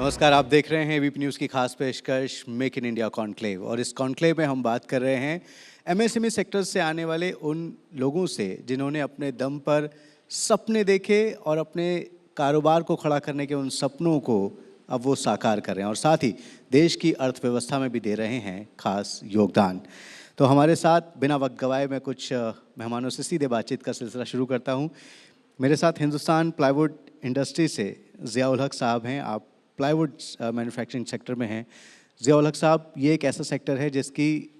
नमस्कार, आप देख रहे हैं एबीपी न्यूज़ की खास पेशकश मेक इन इंडिया कॉन्क्लेव। और इस कॉन्क्लेव में हम बात कर रहे हैं एमएसएमई सेक्टर से आने वाले उन लोगों से जिन्होंने अपने दम पर सपने देखे और अपने कारोबार को खड़ा करने के उन सपनों को अब वो साकार कर रहे हैं और साथ ही देश की अर्थव्यवस्था में भी दे रहे हैं खास योगदान। तो हमारे साथ बिना वक्त गवाए मैं कुछ मेहमानों से सीधे बातचीत का सिलसिला शुरू करता हूँ। मेरे साथ हिंदुस्तान प्लाईवुड इंडस्ट्री से ज़ियाउल हक साहब हैं। आप प्लाईवुड मैन्युफैक्चरिंग सेक्टर में हैं। ज़ियाउल हक साहब, ये एक ऐसा सेक्टर है जिसकी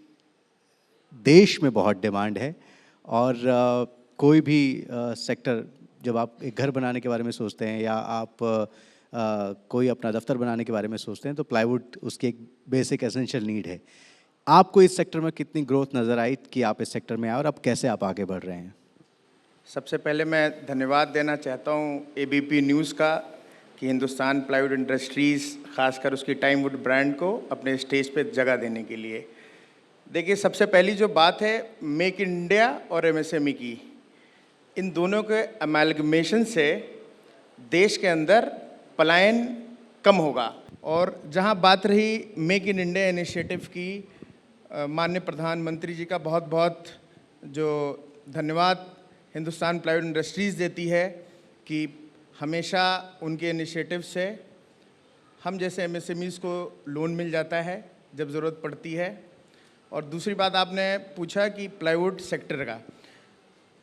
देश में बहुत डिमांड है और कोई भी सेक्टर, जब आप एक घर बनाने के बारे में सोचते हैं या आप कोई अपना दफ्तर बनाने के बारे में सोचते हैं तो प्लाईवुड उसकी एक बेसिक एसेंशियल नीड है। आपको इस सेक्टर में कितनी ग्रोथ नज़र आई कि आप इस सेक्टर में आए और अब कैसे आप आगे बढ़ रहे हैं? सबसे पहले मैं धन्यवाद देना चाहता हूँ एबीपी न्यूज़ का कि हिंदुस्तान प्लाईवुड इंडस्ट्रीज़, खासकर उसकी टाइमवुड ब्रांड को अपने स्टेज पे जगह देने के लिए। देखिए, सबसे पहली जो बात है मेक इन इंडिया और एमएसएमई की, इन दोनों के अमेलगमेशन से देश के अंदर पलायन कम होगा। और जहाँ बात रही मेक इन इंडिया इनिशिएटिव की, माननीय प्रधानमंत्री जी का बहुत बहुत जो धन्यवाद हिंदुस्तान प्लाईवुड इंडस्ट्रीज़ देती है कि हमेशा उनके इनिशिएटिव से हम जैसे एमएसएमईज़ को लोन मिल जाता है जब ज़रूरत पड़ती है। और दूसरी बात आपने पूछा कि प्लाईवुड सेक्टर का,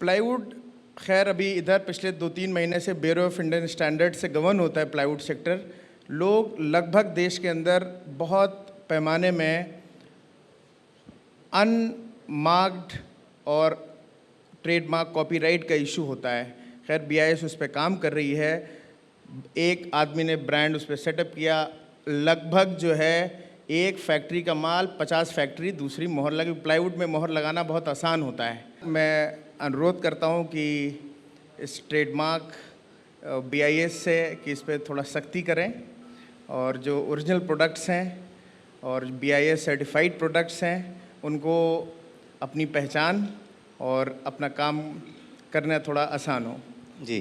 प्लाईवुड खैर अभी इधर पिछले 2-3 महीने से ब्यूरो ऑफ इंडियन स्टैंडर्ड से गवर्न होता है प्लाईवुड सेक्टर। लोग लगभग देश के अंदर बहुत पैमाने में अनमार्क्ड और ट्रेडमार्क कॉपीराइट का इशू होता है। खैर बीआईएस उस पर काम कर रही है। एक आदमी ने ब्रांड उस पर सेटअप किया, लगभग जो है एक फैक्ट्री का माल 50 फैक्ट्री दूसरी मोहर लगी। प्लाईवुड में मोहर लगाना बहुत आसान होता है। मैं अनुरोध करता हूँ कि इस ट्रेडमार्क बीआईएस से कि इस पर थोड़ा सख्ती करें और जो ओरिजिनल प्रोडक्ट्स हैं और बीआईएस सर्टिफाइड प्रोडक्ट्स हैं उनको अपनी पहचान और अपना काम करना थोड़ा आसान हो। जी,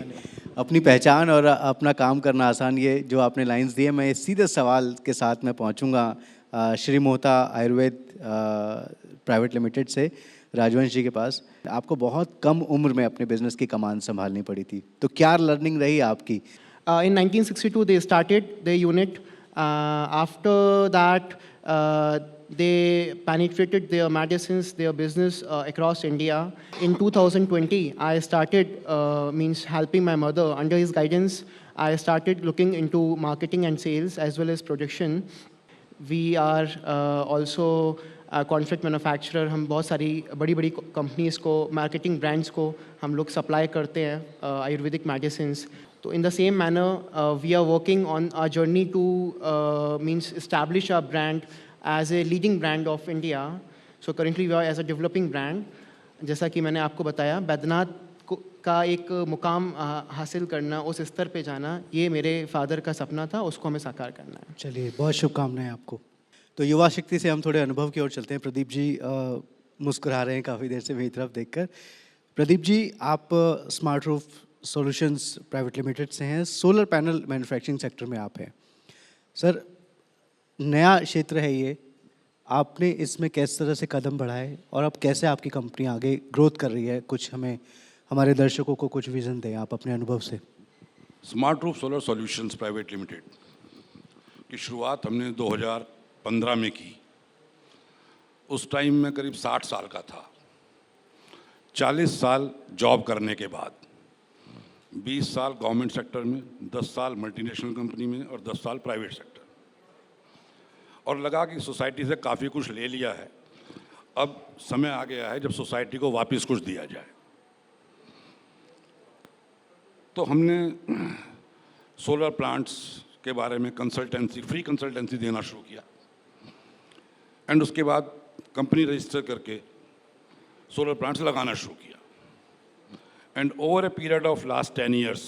अपनी पहचान और अपना काम करना आसान, ये जो आपने लाइंस दी है, मैं सीधे सवाल के साथ मैं पहुंचूंगा श्री मोहता आयुर्वेद प्राइवेट लिमिटेड से राजवंश जी के पास। आपको बहुत कम उम्र में अपने बिजनेस की कमान संभालनी पड़ी थी, तो क्या लर्निंग रही आपकी? In 1962, they started the unit. After that, they penetrated their medicines, their business across India. In 2020, I started helping my mother under his guidance. I started looking into marketing and sales as well as production. We are also contract manufacturer. हम बहुत सारी बड़ी बड़ी companies को, marketing brands को हम लोग supply करते हैं आयुर्वेदिक मेडिसिन्स। तो in the same manner we are working on a journey to establish a brand as a leading brand of India. So currently we are as a developing brand. जैसा कि मैंने आपको बताया, बैद्यनाथ का एक मुकाम हासिल करना, उस स्तर पे जाना, ये मेरे फादर का सपना था, उसको हमें साकार करना है। चलिए, बहुत शुभकामनाएं आपको। तो युवा शक्ति से हम थोड़े अनुभव की ओर चलते हैं। प्रदीप जी मुस्कुरा रहे हैं काफ़ी देर से मेरी तरफ देखकर। प्रदीप जी, आप smart roof solutions private limited से हैं, सोलर पैनल मैन्युफैक्चरिंग सेक्टर में आप हैं। सर, नया क्षेत्र है ये, आपने इसमें किस तरह से कदम बढ़ाए और अब कैसे आपकी कंपनी आगे ग्रोथ कर रही है? कुछ हमें, हमारे दर्शकों को कुछ विज़न दें आप अपने अनुभव से। Smart roof solar solutions private limited की शुरुआत हमने 2015 में की। उस टाइम में करीब 60 साल का था। 40 साल जॉब करने के बाद 20 साल गवर्नमेंट सेक्टर में, 10 साल मल्टीनेशनल कंपनी में और 10 साल प्राइवेट सेक्टर, और लगा कि सोसाइटी से काफ़ी कुछ ले लिया है, अब समय आ गया है जब सोसाइटी को वापस कुछ दिया जाए। तो हमने सोलर प्लांट्स के बारे में कंसल्टेंसी, फ्री कंसल्टेंसी देना शुरू किया एंड उसके बाद कंपनी रजिस्टर करके सोलर प्लांट्स लगाना शुरू किया। And over a period of last 10 years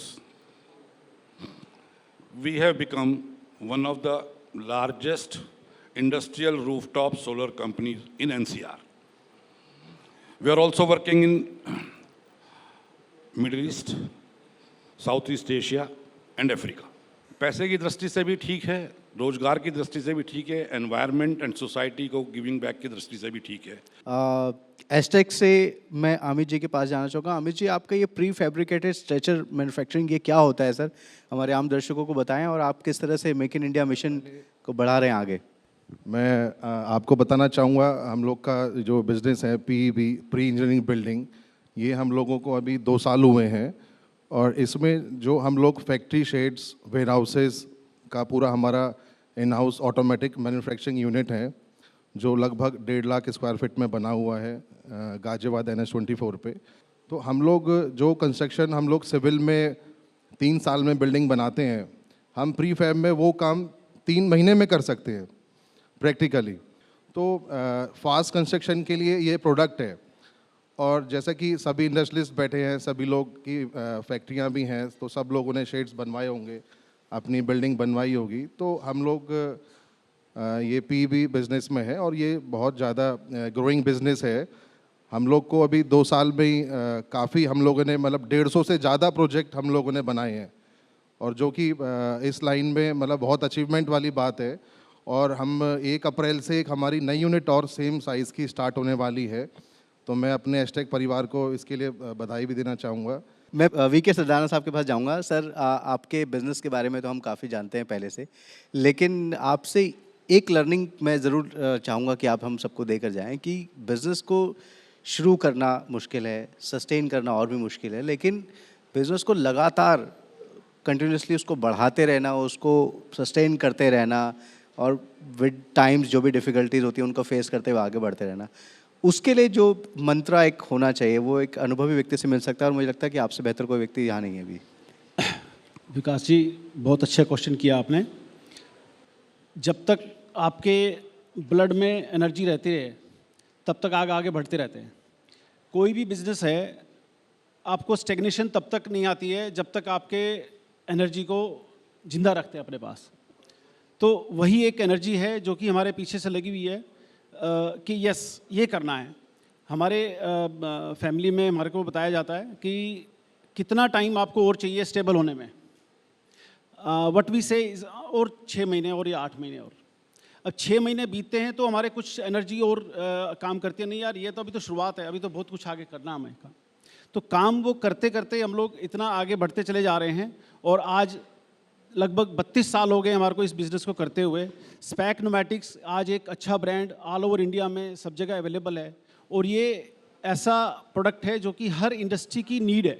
we have become one of the largest industrial rooftop solar companies in NCR. We are also working in Middle East, South East Asia and Africa. पैसे की दृष्टि से भी ठीक है रोजगार की दृष्टि से भी ठीक है, एनवायरनमेंट एंड सोसाइटी को गिविंग बैक की दृष्टि से भी ठीक है। एस्टेक से मैं अमित जी के पास जाना चाहूँगा। अमित जी, आपका ये प्री फैब्रिकेटेड स्ट्रेचर मैन्युफैक्चरिंग ये क्या होता है सर? हमारे आम दर्शकों को बताएं और आप किस तरह से मेक इन इंडिया मिशन को बढ़ा रहे हैं आगे। मैं आपको बताना चाहूँगा, हम लोग का जो बिज़नेस है PEB, प्री इंजीनियरिंग बिल्डिंग, ये हम लोगों को अभी 2 साल हुए हैं और इसमें जो हम लोग फैक्ट्री शेड्स, वेयर हाउसेस का पूरा हमारा in house automatic manufacturing unit है जो लगभग 1.5 लाख स्क्वायर फीट में बना हुआ है गाजियाबाद NH24 पे। तो हम लोग जो कंस्ट्रक्शन हम लोग सिविल में 3 साल में बिल्डिंग बनाते हैं, हम प्री फैब में वो काम 3 महीने में कर सकते हैं प्रैक्टिकली। तो फास्ट कंस्ट्रक्शन के लिए ये प्रोडक्ट है। और जैसा कि सभी इंडस्ट्रियलिस्ट बैठे हैं, सभी लोग की फैक्ट्रियां भी हैं, तो सब लोगों ने शेड्स बनवाए होंगे, अपनी बिल्डिंग बनवाई होगी। तो हम लोग ये PEB बिज़नेस में है और ये बहुत ज़्यादा ग्रोइंग बिज़नेस है। हम लोग को अभी 2 साल में ही काफ़ी हम लोगों ने मतलब 150 से ज़्यादा प्रोजेक्ट हम लोगों ने बनाए हैं और जो कि इस लाइन में मतलब बहुत अचीवमेंट वाली बात है। और हम 1 अप्रैल से एक हमारी नई यूनिट और सेम साइज़ की स्टार्ट होने वाली है। तो मैं अपने एस्टेक परिवार को इसके लिए बधाई भी देना चाहूँगा। मैं VK सरदाना साहब के पास जाऊंगा। सर, आपके बिज़नेस के बारे में तो हम काफ़ी जानते हैं पहले से, लेकिन आपसे एक लर्निंग मैं ज़रूर चाहूँगा कि आप हम सबको देकर जाएं कि बिज़नेस को शुरू करना मुश्किल है, सस्टेन करना और भी मुश्किल है, लेकिन बिज़नेस को लगातार कंटिन्यूसली उसको बढ़ाते रहना, उसको सस्टेन करते रहना और विद टाइम्स जो भी डिफ़िकल्टीज़ होती हैं उनको फेस करते हुए आगे बढ़ते रहना, उसके लिए जो मंत्रा एक होना चाहिए वो एक अनुभवी व्यक्ति से मिल सकता है और मुझे लगता है कि आपसे बेहतर कोई व्यक्ति यहाँ नहीं है अभी। विकास जी, बहुत अच्छा क्वेश्चन किया आपने। जब तक आपके ब्लड में एनर्जी रहती है तब तक आगे आगे बढ़ते रहते हैं। कोई भी बिजनेस है, आपको स्टेग्नेशन तब तक नहीं आती है जब तक आपके एनर्जी को जिंदा रखते हैं अपने पास। तो वही एक एनर्जी है जो कि हमारे पीछे से लगी हुई है कि यस ये करना है। हमारे फैमिली में हमारे को बताया जाता है कि कितना टाइम आपको और चाहिए स्टेबल होने में। व्हाट वी से और 6 महीने और या 8 महीने और। अब 6 महीने बीतते हैं तो हमारे कुछ एनर्जी और काम करती है, नहीं यार ये तो अभी तो शुरुआत है, अभी तो बहुत कुछ आगे करना हमें का। तो काम वो करते करते हम लोग इतना आगे बढ़ते चले जा रहे हैं और आज लगभग 32 साल हो गए हमारे को इस बिज़नेस को करते हुए। स्पैक न्यूमैटिक्स आज एक अच्छा ब्रांड ऑल ओवर इंडिया में सब जगह अवेलेबल है और ये ऐसा प्रोडक्ट है जो कि हर इंडस्ट्री की नीड है।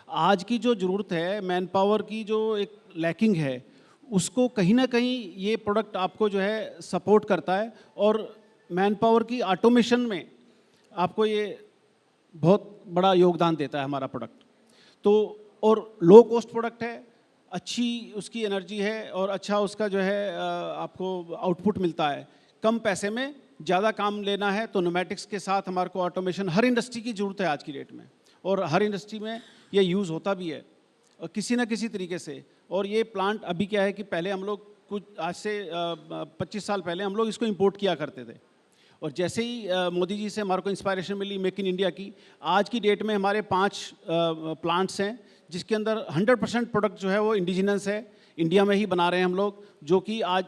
आज की जो ज़रूरत है, मैन पावर की जो एक लैकिंग है, उसको कहीं ना कहीं ये प्रोडक्ट आपको जो है सपोर्ट करता है और मैन पावर की ऑटोमेशन में आपको ये बहुत बड़ा योगदान देता है हमारा प्रोडक्ट। तो और लो कॉस्ट प्रोडक्ट है, अच्छी उसकी एनर्जी है और अच्छा उसका जो है आपको आउटपुट मिलता है। कम पैसे में ज़्यादा काम लेना है तो न्यूमैटिक्स के साथ हमारे को ऑटोमेशन हर इंडस्ट्री की ज़रूरत है आज की डेट में और हर इंडस्ट्री में ये यूज़ होता भी है और किसी ना किसी तरीके से। और ये प्लांट अभी क्या है कि पहले हम लोग कुछ आज से 25 साल पहले हम लोग इसको इंपोर्ट किया करते थे और जैसे ही मोदी जी से हमारे को इंस्पायरेशन मिली मेक इन इंडिया की, आज की डेट में हमारे 5 प्लांट्स हैं जिसके अंदर 100% प्रोडक्ट जो है वो इंडिजिनस है, इंडिया में ही बना रहे हैं हम लोग, जो कि आज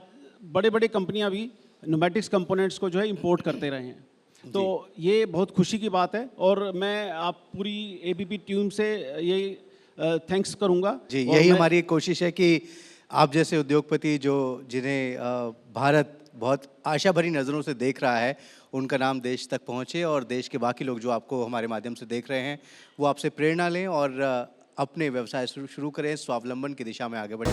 बड़े बड़े कंपनियां भी न्यूमैटिक्स कंपोनेंट्स को जो है इंपोर्ट करते रहे हैं। तो ये बहुत खुशी की बात है और मैं आप पूरी ABP टीम से यही थैंक्स करूंगा जी। यही हमारी एक कोशिश है कि आप जैसे उद्योगपति जो जिन्हें भारत बहुत आशा भरी नज़रों से देख रहा है, उनका नाम देश तक पहुंचे और देश के बाकी लोग जो आपको हमारे माध्यम से देख रहे हैं वो आपसे प्रेरणा लें और अपने व्यवसाय शुरू करें, स्वावलंबन की दिशा में आगे बढ़ें।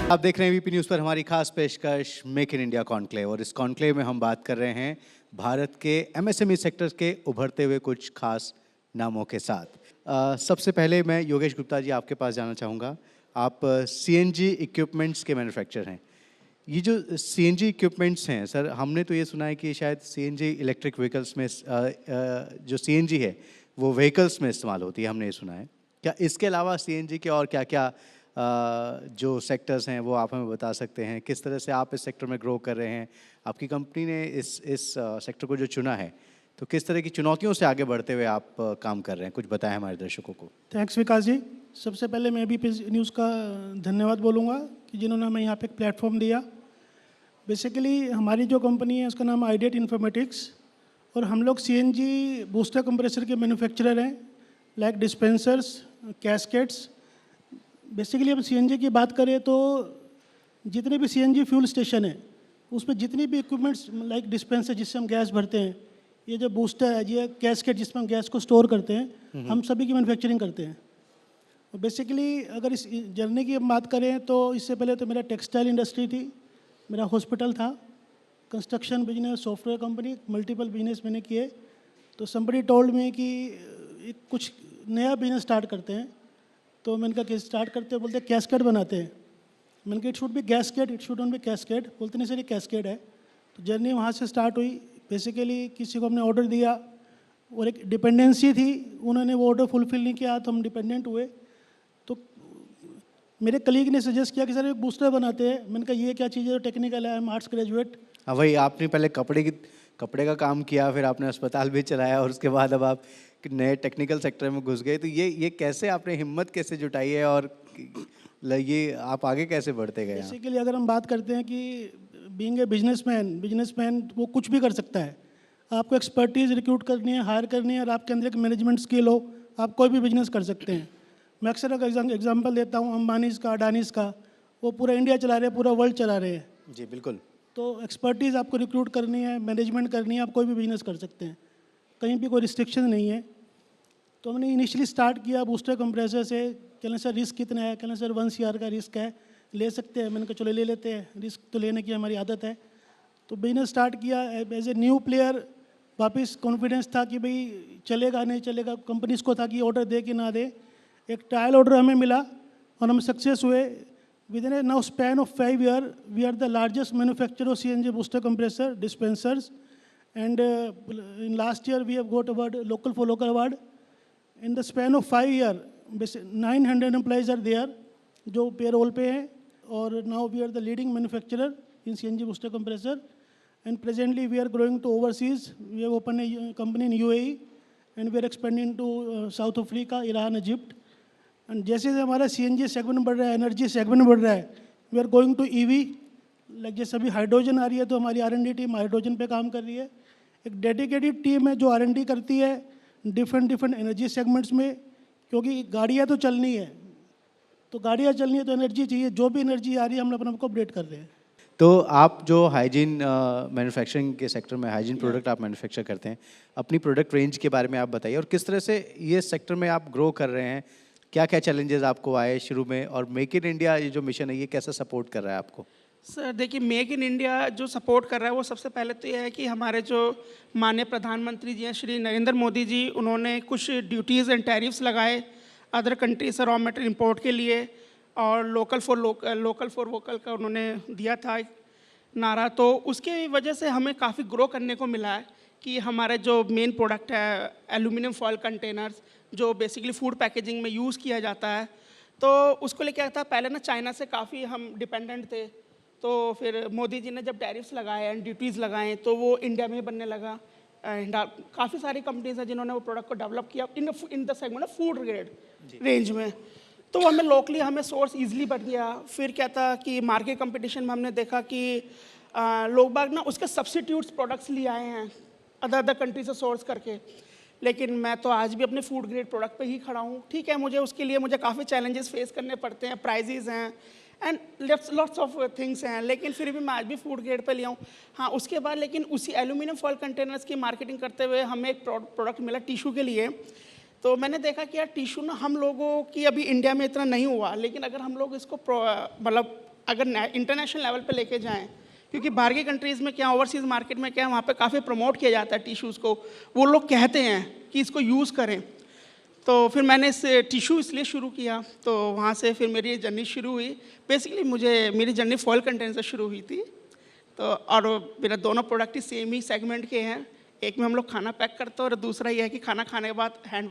आप देख रहे हैं VP न्यूज़ पर हमारी खास पेशकश मेक इन इंडिया कॉन्क्लेव और इस कॉन्क्लेव में हम बात कर रहे हैं भारत के MSME सेक्टर के उभरते हुए कुछ खास नामों के साथ। सबसे पहले मैं योगेश गुप्ता जी आपके पास जाना चाहूँगा। आप CNG इक्विपमेंट्स के मैन्युफैक्चरर हैं। ये जो CNG इक्विपमेंट्स हैं सर, हमने तो ये सुना है कि शायद CNG इलेक्ट्रिक व्हीकल्स में जो CNG है वो व्हीकल्स में इस्तेमाल होती है, हमने ये सुना है। क्या इसके अलावा CNG के और क्या क्या जो सेक्टर्स हैं वो आप हमें बता सकते हैं? किस तरह से आप इस सेक्टर में ग्रो कर रहे हैं? आपकी कंपनी ने इस सेक्टर को जो चुना है तो किस तरह की चुनौतियों से आगे बढ़ते हुए आप काम कर रहे हैं? कुछ बताएं हमारे दर्शकों को। थैंक्स विकास जी। सबसे पहले मैं एबीपी न्यूज़ का धन्यवाद बोलूँगा कि जिन्होंने हमें यहाँ पे एक प्लेटफॉर्म दिया। बेसिकली हमारी जो कंपनी है उसका नाम आइडिएट इन्फॉर्मेटिक्स और हम लोग सीएनजी बूस्टर कंप्रेसर के मैन्युफैक्चरर हैं, लाइक डिस्पेंसर्स, कैस्केट्स। बेसिकली अब सीएनजी की बात करें तो जितने भी सीएनजी फ्यूल स्टेशन है उसमें जितनी भी इक्विपमेंट्स लाइक डिस्पेंसर जिससे हम गैस भरते हैं, ये जो बूस्टर है, ये कैस्केट जिसमें हम गैस को स्टोर करते हैं, हम सभी की मैन्युफैक्चरिंग करते हैं। बेसिकली अगर इस जर्नी की हम बात करें तो इससे पहले तो मेरा टेक्सटाइल इंडस्ट्री थी, मेरा हॉस्पिटल था, construction business, software company, multiple business मैंने किए। तो समबडी टोल्ड में कि कुछ नया बिजनेस स्टार्ट करते हैं, तो मैंने कहा कि स्टार्ट करते हैं, बोलते कैस्केट बनाते हैं। मैंने कहा it should be gasket, it should not be casket. बोलते नहीं सर ये कैस्केट है। तो जर्नी वहाँ से स्टार्ट हुई। बेसिकली किसी को हमने ऑर्डर दिया और एक डिपेंडेंसी थी, उन्होंने वो ऑर्डर फुलफिल नहीं किया तो हम डिपेंडेंट हुए। तो मेरे कलीग ने सजेस्ट किया कि सर एक बूस्टर बनाते हैं। मैंने कहा ये क्या चीज़ है, टेक्निकल है, आई एम आर्ट्स ग्रेजुएट। हाँ भाई, आपने पहले कपड़े का काम किया, फिर आपने अस्पताल भी चलाया और उसके बाद अब आप नए टेक्निकल सेक्टर में घुस गए। तो ये कैसे आपने हिम्मत कैसे जुटाई है और ये आप आगे कैसे बढ़ते गए? बेसिकली अगर हम बात करते हैं कि बीइंग ए बिजनेसमैन वो कुछ भी कर सकता है। आपको एक्सपर्टीज़ रिक्रूट करनी है, हायर करनी है, और आपके अंदर एक मैनेजमेंट स्किल हो, आप कोई भी बिजनेस कर सकते हैं। मैं अक्सर एग्जांपल देता हूँ अंबानीज़ का, अडानीज़ का, वो पूरा इंडिया चला रहे हैं, पूरा वर्ल्ड चला रहे हैं। जी बिल्कुल। तो एक्सपर्टीज़ आपको रिक्रूट करनी है, मैनेजमेंट करनी है, आप कोई भी बिजनेस कर सकते हैं, कहीं भी कोई रिस्ट्रिक्शन नहीं है। तो हमने इनिशियली स्टार्ट किया बूस्टर कंप्रेसर से। कहना सर रिस्क कितना है? कहना सर 1 CR का रिस्क है, ले सकते हैं? मैंने कहा चलो ले लेते हैं, रिस्क तो लेने की हमारी आदत है। तो बिजनेस स्टार्ट किया एज ए न्यू प्लेयर। वापस कॉन्फिडेंस था कि भाई चलेगा नहीं चलेगा, कंपनीज को था कि ऑर्डर दे कि ना दे। एक ट्रायल ऑर्डर हमें मिला और हम सक्सेस हुए। Within a now span of 5 years we are the largest manufacturer of CNG booster compressor dispensers, and in last year we have got award local for local award. In the span of 5 years 900 employees are there जो payroll पे हैं, और now we are the leading manufacturer in CNG booster compressor, and presently we are growing to overseas. We have opened a company in UAE and we are expanding to South Africa, Iran, Egypt. And जैसे जैसे हमारा CNG segment बढ़ रहा है, energy segment बढ़ रहा है, we are going to EV। Like जैसे अभी हाइड्रोजन आ रही है तो हमारी R&D टीम हाइड्रोजन पे काम कर रही है। एक डेडिकेटेड टीम है जो R&D करती है डिफरेंट एनर्जी सेगमेंट्स में, क्योंकि गाड़ियाँ तो चलनी है, तो गाड़ियाँ चलनी है तो एनर्जी चाहिए। जो भी एनर्जी आ रही है हम अपने आप को अपडेट कर रहे हैं। तो आप जो हाइजीन मैन्युफैक्चरिंग के सेक्टर में हाइजीन प्रोडक्ट आप मैन्युफैक्चर करते हैं, अपनी प्रोडक्ट रेंज के बारे में आप बताइए और किस तरह से ये सेक्टर में आप ग्रो कर रहे हैं, क्या क्या चैलेंजेस आपको आए शुरू में, और मेक इन इंडिया ये जो मिशन है ये कैसे सपोर्ट कर रहा है आपको? सर देखिए, मेक इन इंडिया जो सपोर्ट कर रहा है वो सबसे पहले तो ये है कि हमारे जो माननीय प्रधानमंत्री जी हैं श्री नरेंद्र मोदी जी, उन्होंने कुछ ड्यूटीज़ एंड टैरिफ्स लगाए अदर कंट्रीज से रॉ मटेरियल इंपोर्ट के लिए, और लोकल फॉर वोकल का उन्होंने दिया था नारा। तो उसके वजह से हमें काफ़ी ग्रो करने को मिला है कि हमारे जो मेन प्रोडक्ट है एल्यूमिनियम फॉयल कंटेनर्स, जो बेसिकली फूड पैकेजिंग में यूज़ किया जाता है, तो उसको लेके क्या था, पहले ना चाइना से काफ़ी हम डिपेंडेंट थे। तो फिर मोदी जी ने जब टैरिफ्स लगाए एंड ड्यूटीज़ लगाए तो वो इंडिया में बनने लगा। एंड काफ़ी सारी कंपनीज हैं जिन्होंने वो प्रोडक्ट को डेवलप किया in the segment of food grade range में। तो हमें लोकली हमें सोर्स ईजिली बढ़ गया। फिर क्या था कि मार्केट कंपटीशन में हमने देखा कि लोग बाग ना उसके सब्स्टिट्यूट्स प्रोडक्ट्स लिए आए हैं अदर कंट्री से सोर्स करके, लेकिन मैं तो आज भी अपने फूड ग्रेड प्रोडक्ट पे ही खड़ा हूँ। ठीक है, मुझे उसके लिए मुझे काफ़ी चैलेंजेस फेस करने पड़ते हैं, प्राइजेज़ हैं एंड लॉट्स ऑफ थिंग्स हैं, लेकिन फिर भी मैं आज भी फूड ग्रेड पे लिया हूँ। हाँ, उसके बाद लेकिन उसी एल्यूमिनियम फॉयल कंटेनर्स की मार्केटिंग करते हुए हमें एक प्रोडक्ट मिला टिशू के लिए। तो मैंने देखा कि यार टिशू ना हम लोगों की अभी इंडिया में इतना नहीं हुआ, लेकिन अगर हम लोग इसको मतलब अगर इंटरनेशनल लेवल पे लेके जाएं, क्योंकि बाहर की कंट्रीज़ में क्या, ओवरसीज़ मार्केट में क्या, वहाँ पे काफ़ी प्रमोट किया जाता है टिश्यूज़ को, वो लोग कहते हैं कि इसको यूज़ करें। तो फिर मैंने इस टिशू इसलिए शुरू किया, तो वहाँ से फिर मेरी जर्नी शुरू हुई। बेसिकली मेरी जर्नी फॉयल कंटेनर से शुरू हुई थी। तो और मेरा दोनों प्रोडक्ट ही सेम ही सेगमेंट के हैं। एक में हम लोग खाना पैक करते हैं और दूसरा ये है कि खाना खाने के बाद हैंड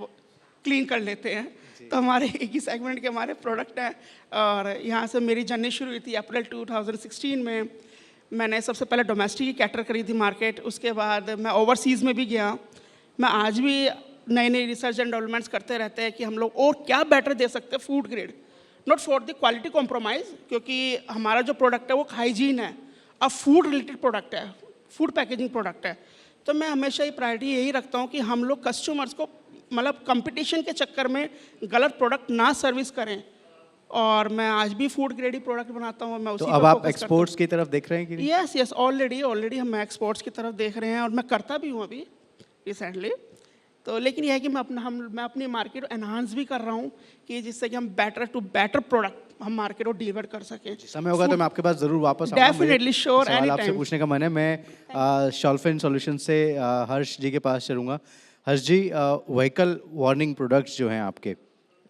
क्लीन कर लेते हैं। तो हमारे एक ही सेगमेंट के हमारे प्रोडक्ट हैं। और यहाँ से मेरी जर्नी शुरू हुई थी अप्रैल 2016 में। मैंने सबसे पहले डोमेस्टिक ही कैटर करी थी मार्केट, उसके बाद मैं ओवरसीज़ में भी गया। मैं आज भी नई नई रिसर्च एंड डेवलपमेंट्स करते रहते हैं कि हम लोग और क्या बेटर दे सकते हैं food grade, not for the quality compromise, क्योंकि हमारा जो प्रोडक्ट है वो हाइजीन है, अब फूड रिलेटेड प्रोडक्ट है, फूड पैकेजिंग प्रोडक्ट है। तो मैं हमेशा ये प्रायोरिटी यही रखता हूँ कि हम लोग कस्टमर्स को मतलब कंपटीशन के चक्कर में गलत प्रोडक्ट ना सर्विस करें। और मैं आज भी फूड ग्रेड ही प्रोडक्ट बनाता हूँ, मैं उसी तो पर अब आप focus करता हूँ। एक्सपोर्ट्स की तरफ देख रहे हैं कि नहीं? यस यस, ऑलरेडी हम एक्सपोर्ट्स की तरफ देख रहे हैं और मैं करता भी हूँ अभी रिसेंटली। तो लेकिन यह है कि मैं अपनी मार्केट एनहांस भी कर रहा हूँ कि जिससे कि हम बेटर टू बेटर प्रोडक्ट हम मार्केट को डिलीवर कर सकें। समय होगा तो मैं आपके पास जरूर वापस आऊंगा। मुझे Definitely, sure, सवाल आपसे anytime. पूछने का मन है। मैं शॉल्फिन सॉल्यूशन से हर्ष जी के पास चलूँगा। हर्ष जी, व्हीकल वार्निंग प्रोडक्ट्स जो हैं आपके,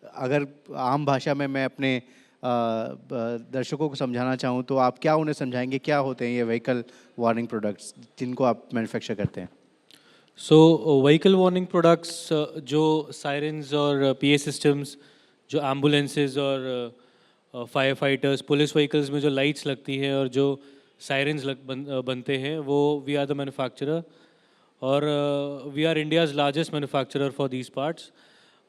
अगर आम भाषा में मैं अपने दर्शकों को समझाना चाहूँ तो आप क्या उन्हें समझाएंगे, क्या होते हैं ये व्हीकल वार्निंग प्रोडक्ट्स जिनको आप मैन्युफैक्चर करते हैं? सो व्हीकल वार्निंग प्रोडक्ट्स जो सायरन्स और पीए सिस्टम्स, जो एम्बुलेंसेज और फायर फाइटर्स, पुलिस व्हीकल्स में जो लाइट्स लगती हैं और जो सायरन्स बनते हैं, वो वी आर द मैन्युफैक्चरर और we are India's largest manufacturer for these parts.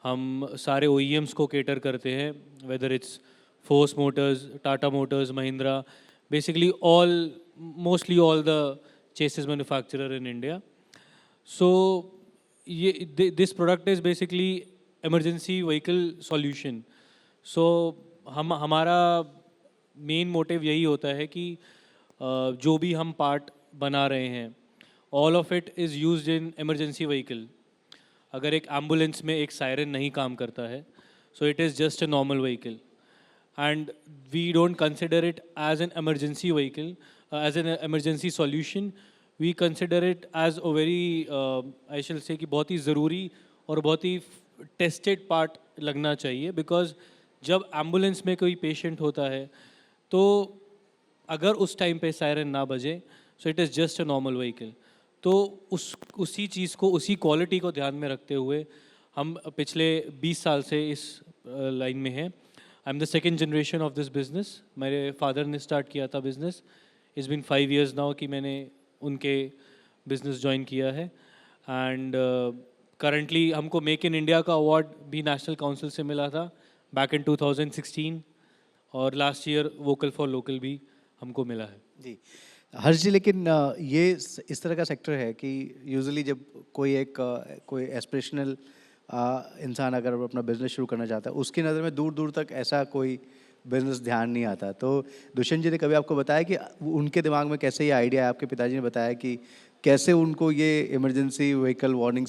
हम सारे OEMs को केटर करते हैं, whether it's Force Motors, Tata Motors, Mahindra, basically mostly all the chassis manufacturer in India. So this product is basically emergency vehicle solution. So हमारा main motive यही होता है कि जो भी हम पार्ट बना रहे हैं, all of it is used in emergency vehicle. अगर एक एम्बुलेंस में एक सायरन नहीं काम करता है, so it is just a normal vehicle and we don't consider it as an emergency vehicle, as an emergency solution. We consider it as a very I shall say कि बहुत ही ज़रूरी और बहुत ही टेस्टेड पार्ट लगना चाहिए, because जब ambulance में कोई पेशेंट होता है तो अगर उस टाइम पे सायरन ना बजे, so it is just a normal vehicle. तो उसी चीज़ को, उसी क्वालिटी को ध्यान में रखते हुए हम पिछले 20 साल से इस लाइन में हैं। I am the second generation of this business. मेरे फादर ने स्टार्ट किया था business, it's been 5 years now कि मैंने उनके बिज़नेस ज्वाइन किया है। एंड करंटली हमको मेक इन इंडिया का अवार्ड भी नेशनल काउंसिल से मिला था बैक इन 2016 और last year vocal for local भी हमको मिला है। जी हर्ष जी, लेकिन ये इस तरह का सेक्टर है कि यूजुअली जब कोई एस्पिरेशनल इंसान अगर अपना बिजनेस शुरू करना चाहता है, उसकी नज़र में दूर दूर तक ऐसा कोई बिजनेस ध्यान नहीं आता। तो दुष्यंत जी ने कभी आपको बताया कि उनके दिमाग में कैसे ये आइडिया है? आपके पिताजी ने बताया कि कैसे उनको ये इमरजेंसी व्हीकल वार्निंग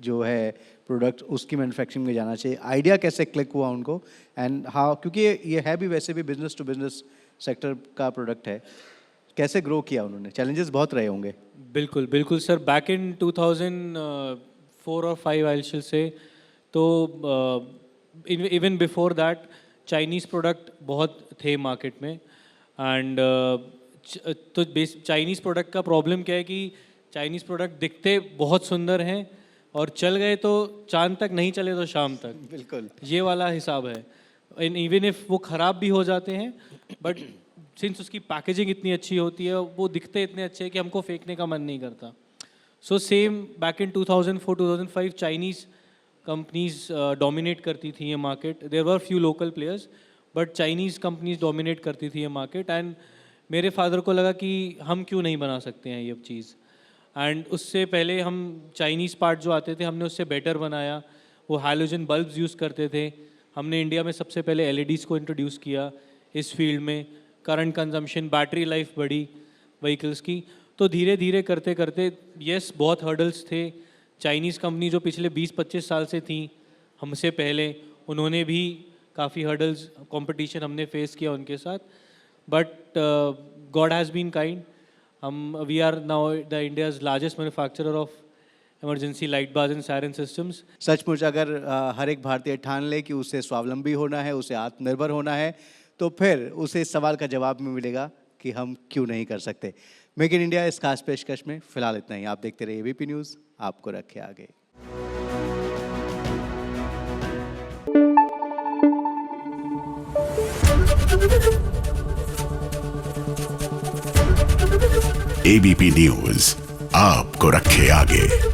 जो है प्रोडक्ट, उसकी मैन्युफैक्चरिंग में जाना चाहिए, आइडिया कैसे क्लिक हुआ उनको? एंड हाँ, क्योंकि ये है भी वैसे भी बिजनेस टू बिजनेस सेक्टर का प्रोडक्ट है, कैसे ग्रो किया उन्होंने? चैलेंजेस बहुत रहे होंगे। बिल्कुल बिल्कुल सर, बैक इन 2004 और 5 आई विल से, तो even before that Chinese product बहुत थे मार्केट में। एंड तो चाइनीज़ प्रोडक्ट का प्रॉब्लम क्या है कि चाइनीज़ प्रोडक्ट दिखते बहुत सुंदर हैं और चल गए तो चांद तक, नहीं चले तो शाम तक। बिल्कुल ये वाला हिसाब है। एंड इवन इफ वो ख़राब भी हो जाते हैं, बट सिंस उसकी पैकेजिंग इतनी अच्छी होती है, वो दिखते इतने अच्छे हैं कि हमको फेंकने का मन नहीं करता। So same back in 2004-2005 Chinese companies dominate करती थी ये market. There were few local players, but Chinese companies dominate करती थी ये मार्केट। एंड मेरे फादर को लगा कि हम क्यों नहीं बना सकते हैं ये चीज़। एंड उससे पहले हम चाइनीज़ पार्ट जो आते थे, हमने उससे बेटर बनाया। वो हैलोजन बल्ब्स यूज़ करते थे। हमने इंडिया में सबसे पहले LEDs को इंट्रोड्यूस किया इस फील्ड में। करंट कंजम्पशन, बैटरी लाइफ बढ़ी व्हीकल्स की। तो धीरे धीरे करते करते, यस बहुत हर्डल्स थे। चाइनीज़ कंपनी जो पिछले 20-25 साल से थी हमसे पहले, उन्होंने भी काफ़ी हर्डल्स, कंपटीशन हमने फेस किया उनके साथ। But God has been kind. We are now the India's largest manufacturer of emergency light bars and siren systems. सचमुच अगर हर एक भारतीय ठान ले कि उसे स्वावलंबी होना है, उसे आत्मनिर्भर होना है, तो फिर उसे इस सवाल का जवाब में मिलेगा कि हम क्यों नहीं कर सकते। मेक इन इंडिया इस खास पेशकश में फिलहाल इतना ही। आप देखते रहिए ABP न्यूज़, आपको रखे आगे। ABP न्यूज़ आपको रखे आगे।